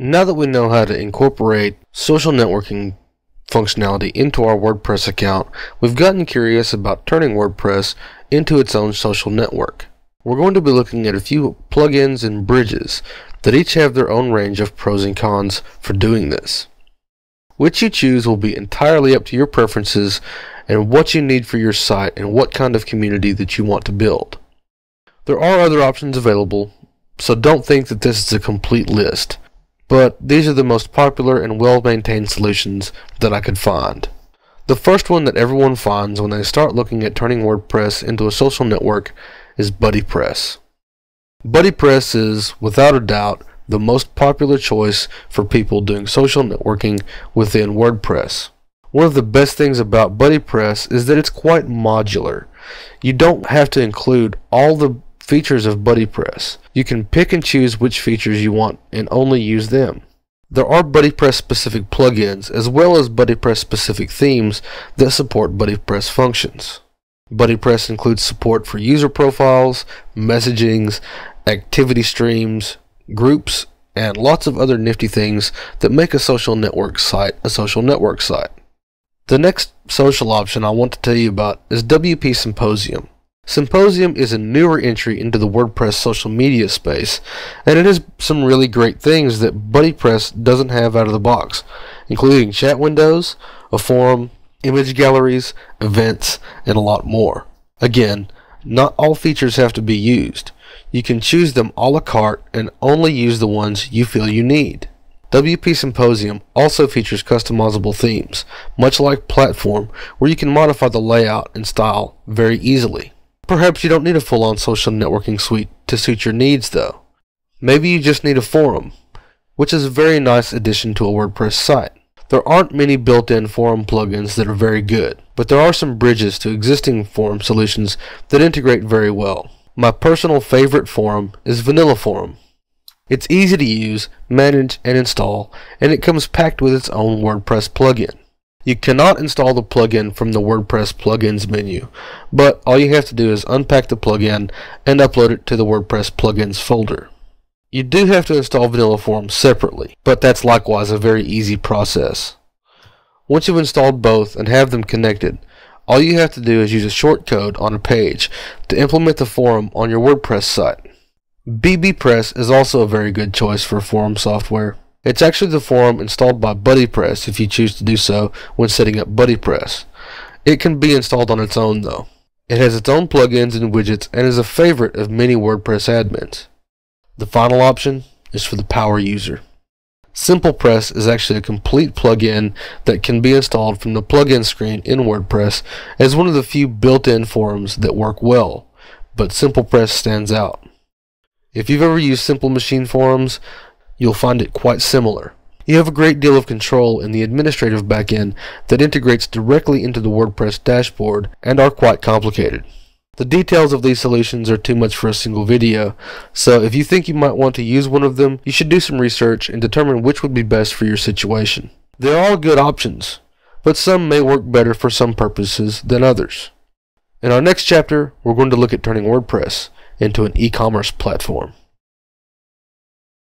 Now that we know how to incorporate social networking functionality into our WordPress account, we've gotten curious about turning WordPress into its own social network. We're going to be looking at a few plugins and bridges that each have their own range of pros and cons for doing this. Which you choose will be entirely up to your preferences and what you need for your site and what kind of community that you want to build. There are other options available, so don't think that this is a complete list. But these are the most popular and well-maintained solutions that I could find. The first one that everyone finds when they start looking at turning WordPress into a social network is BuddyPress. BuddyPress is, without a doubt, the most popular choice for people doing social networking within WordPress. One of the best things about BuddyPress is that it's quite modular. You don't have to include all the features of BuddyPress. You can pick and choose which features you want and only use them. There are BuddyPress specific plugins as well as BuddyPress specific themes that support BuddyPress functions. BuddyPress includes support for user profiles, messagings, activity streams, groups, and lots of other nifty things that make a social network site a social network site. The next social option I want to tell you about is WP Symposium. Symposium is a newer entry into the WordPress social media space, and it has some really great things that BuddyPress doesn't have out of the box, including chat windows, a forum, image galleries, events, and a lot more. Again, not all features have to be used. You can choose them a la carte and only use the ones you feel you need. WP Symposium also features customizable themes, much like Platform, where you can modify the layout and style very easily. Perhaps you don't need a full-on social networking suite to suit your needs though. Maybe you just need a forum, which is a very nice addition to a WordPress site. There aren't many built-in forum plugins that are very good, but there are some bridges to existing forum solutions that integrate very well. My personal favorite forum is Vanilla Forum. It's easy to use, manage, and install, and it comes packed with its own WordPress plugin. You cannot install the plugin from the WordPress plugins menu, but all you have to do is unpack the plugin and upload it to the WordPress plugins folder. You do have to install Vanilla Forum separately, but that's likewise a very easy process. Once you've installed both and have them connected, all you have to do is use a shortcode on a page to implement the forum on your WordPress site. bbPress is also a very good choice for forum software. It's actually the forum installed by BuddyPress if you choose to do so when setting up BuddyPress. It can be installed on its own though. It has its own plugins and widgets and is a favorite of many WordPress admins. The final option is for the power user. SimplePress is actually a complete plugin that can be installed from the plugin screen in WordPress as one of the few built-in forums that work well, but SimplePress stands out. If you've ever used Simple Machine forums, you'll find it quite similar. You have a great deal of control in the administrative backend that integrates directly into the WordPress dashboard and are quite complicated. The details of these solutions are too much for a single video, so if you think you might want to use one of them, you should do some research and determine which would be best for your situation. They're all good options, but some may work better for some purposes than others. In our next chapter, we're going to look at turning WordPress into an e-commerce platform.